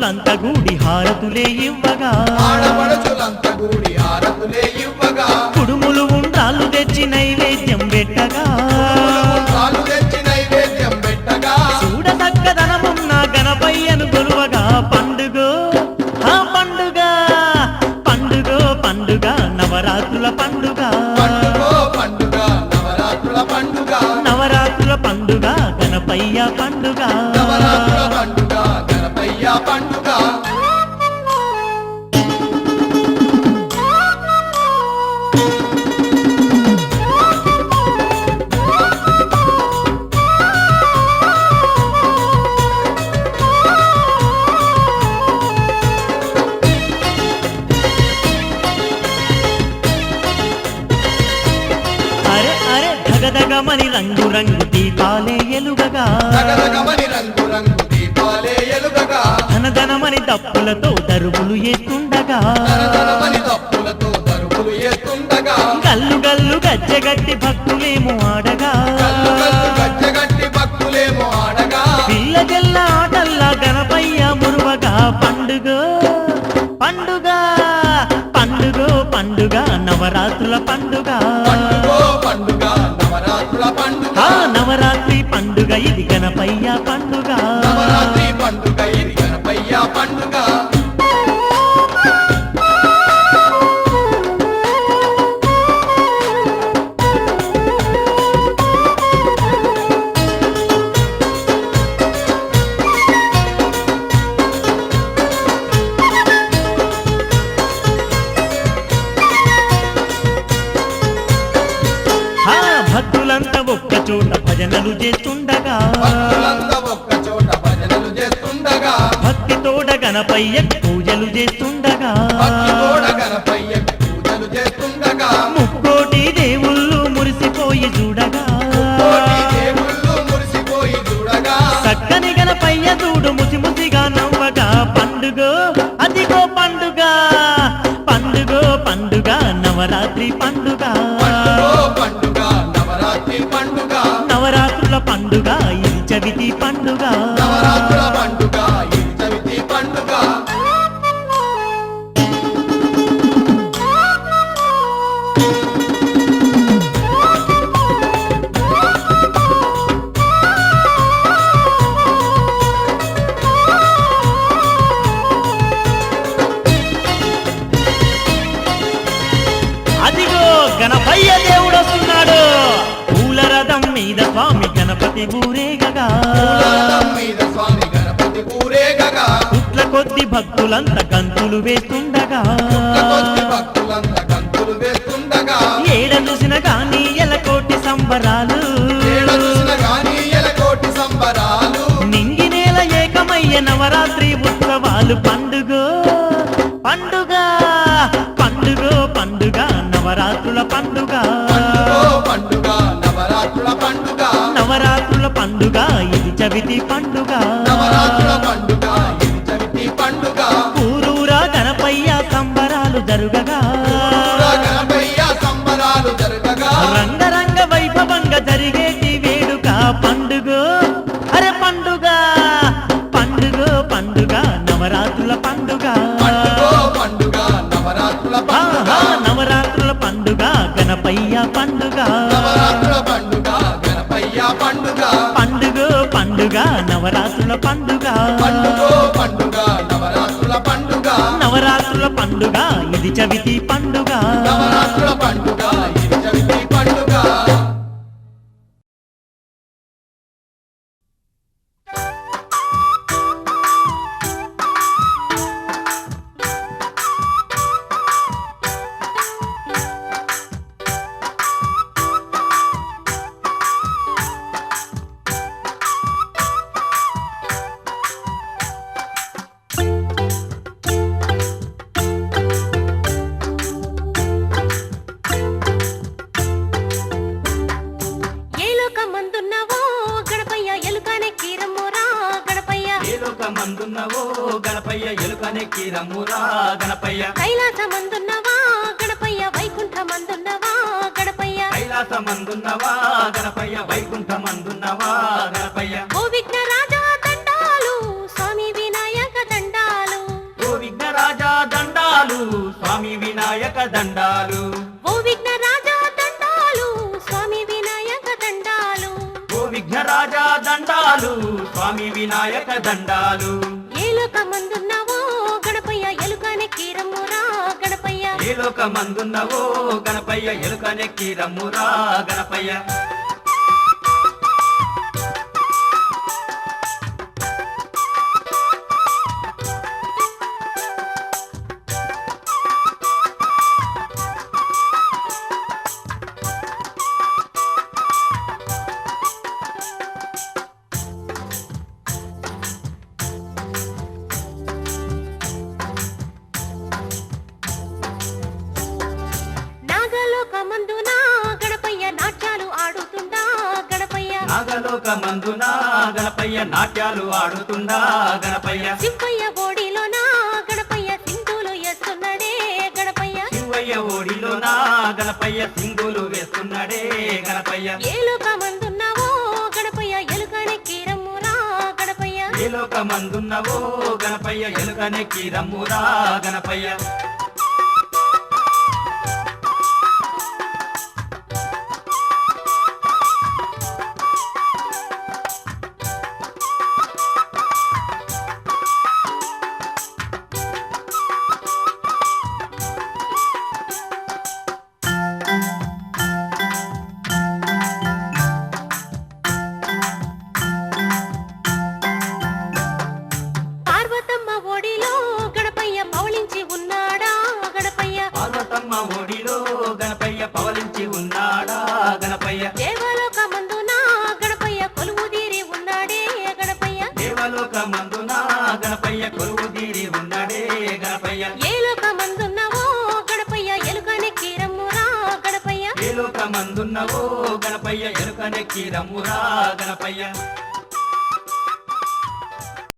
ఆడపడుచులంతా గూడి హారతులే ఇవ్వగా కుడుములు ఉండ్రాళ్ళు తెచ్చి నైవేద్యం పెట్టగా చూడ చక్కదనమున్న గణపయ్యను గొలువగా పండుగ పండుగ పండుగ పండుగ నవరాత్రుల పండుగ నవరాత్రుల పండుగ గణపయ్య పండుగ దగదగమని రంగు రంగు దీపాలే ఎలుగగా ధనధనమని దప్పులతో దరువులు ఎత్తుండగా గల్లు గల్లు గజ్జగట్టి భక్తులేమో ఆడగా పిల్ల జల్ల ఆటల్లా గణపయ్య మురువగా పండుగ పండుగ పండుగ పండుగ నవరాత్రుల పండుగ నవరాత్రి పండుగ ఇది గణపయ్య పండుగ భక్తులంతా ఒక్క చోట భజనలు చేస్తుండగా భక్తి తోడ గణపయ్య పూజలు చేస్తుండగా ముక్కోటి దేవుళ్ళు మురిసిపోయి చూడగా చక్కని గణపయ్య చూడు ముసి ముసిగా నవ్వగా పండుగ అదిగో పండుగ పండుగ పండుగ నవరాత్రి పండుగ నవరాత్రుల పండుగ ఇది చవితి పండుగ అదిగో గణపయ్య దేవుడు వస్తున్నాడు పూల రథం మీద స్వామి గణపతి ఊరేగగా పుట్ల కొద్ది భక్తులంతా గంతులు వేస్తుండగా ఏడ చూసిన గాని ఎలకోటి సంబరాలు నింగి నేల ఏకమయ్య నవరాత్రి ఉత్సవాలు పండుగ పండుగ పండుగ పండుగ నవరాత్రుల పండుగ నవరాత్రుల పండుగ ఇది చవితి పండుగ ఊరూరా గణపయ్య సంబరాలు జరుగగా రంగరంగ వైభవంగా జరిగేటి వేడుక పండుగ అరే పండుగ పండుగ పండుగ నవరాత్రుల పండుగ నవరాత్రుల పండుగ గణపయ్య పండుగ పండుగ పండుగ నవరాత్రుల పండుగ నవరాత్రుల పండుగ ఇది చవితి పండుగ మందున్నవో గణపయ్య ఎలుకనెక్కి రమ్మురా గణపయ్య కైలాసమందున్నవా గణపయ్య వైకుంఠమందున్నవా గణపయ్య కైలాసమందున్నవా గణపయ్య వైకుంఠమందున్నవా గణపయ్య ఓ విఘ్న రాజా దండాలు స్వామి వినాయక దండాలు వినాయక దండాలు ఓ విఘ్న రాజా దండాలు స్వామి వినాయక దండాలు ఓ విఘ్నరాజా దండాలు స్వామి వినాయక దండాలు ఏ లోకమందున్నావో గణపయ్య ఎలుకనెక్కి రమ్మురా గణపయ్య ఏ లోకమందున్నవో గణపయ్య ఎలుకనెక్కి రమ్మురా గణపయ్య నాగలోకమందున గణపయ్య నాట్యాలు ఆడుతుండా గణపయ్య నాగలోకమందున గణపయ్య నాట్యాలు ఆడుతుండా గణపయ్య శివయ్య ఓడిలోన గణపయ్య సింధులు ఎస్తున్నాడే గణపయ్య శివయ్య ఓడిలోన గణపయ్య సింధులు వేస్తున్నాడే గణపయ్య ఏ లోకమందున్నావో గణపయ్య ఎలుకనెక్కి రమ్మురా గణపయ్య ఏ లోకమందున్నవో గణపయ్య ఎలుకనెక్కి రమ్మురా గణపయ్య పార్వతమ్మ ఓడిలో గణపయ్య పవళించి ఉన్నాడా గణపయ్య పార్వతమ్మ ఒడిలో గణపయ్య పవలించి ఉన్నాడా గణపయ్య దేవలోకమందున గణపయ్య కొలువుదీరి ఉన్నాడే గణపయ్య దేవలోకమందున గణపయ్య కొలువుదీరి ఉన్నాడే గణపయ్య ఏ లోకమందున్నావో గణపయ్య ఎలుకనెక్కి రమ్మురా గణపయ్య ఏ లోకమందున్నవో గణపయ్య ఎలుకనెక్కి రమ్మురా గణపయ్య